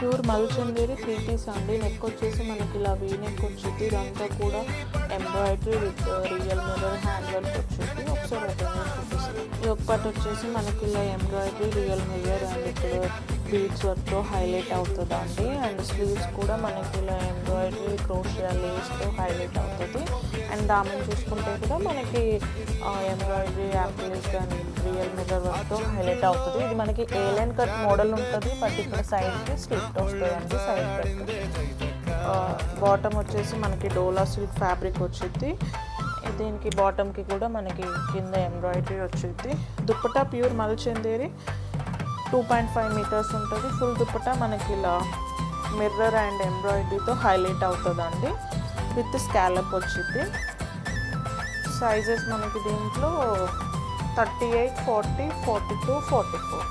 Pure మల్చందేరి 3 piece అండి. Neck వచ్చేసి మనకి ఇలా వీ నెక్ వచ్చింది. ఇదంతా కూడా embroidery with real mirror hand work వచ్చింది. ఒకసారి ఓపెన్ చేసి చూపిస్తాను. ఈ ఒక్కటి వచ్చేసి మనకి ఇలా ఎంబ్రాయిడరీ రియల్ మిర్రర్ అండ్ ఇక్కడ బీడ్స్ వర్క్తో హైలైట్ అవుతుందండి. అండ్ స్లీవ్స్ కూడా మనకి ఇలా ఎంబ్రాయిడరీ క్రోషియా లేస్తో హైలైట్ అవుతుంది. అండ్ దామన్ చూసుకుంటే కూడా మనకి embroidery appliqué and real mirror వర్క్తో హైలైట్ అవుతుంది. ఇది మనకి ఏలైన్ కట్ మోడల్ ఉంటుంది, బట్ ఇక్కడ సైడ్కి స్లిట్ వస్తుందండి. సైడ్ కట్ బాటమ్ వచ్చేసి మనకి డోలా సిల్క్ ఫ్యాబ్రిక్ వచ్చింది. దీనికి బాటమ్కి కూడా మనకి కింద ఎంబ్రాయిడరీ వచ్చింది. దుప్పటా ప్యూర్ మల్చందేరి 2.5 మీటర్స్ ఉంటుంది. ఫుల్ దుప్పటా మనకి ఇలా మిర్రర్ అండ్ ఎంబ్రాయిడరీతో హైలైట్ అవుతుందండి. విత్ స్కాలప్ వచ్చింది. సైజెస్ మనకి దీంట్లో 38, 40, 42, 44.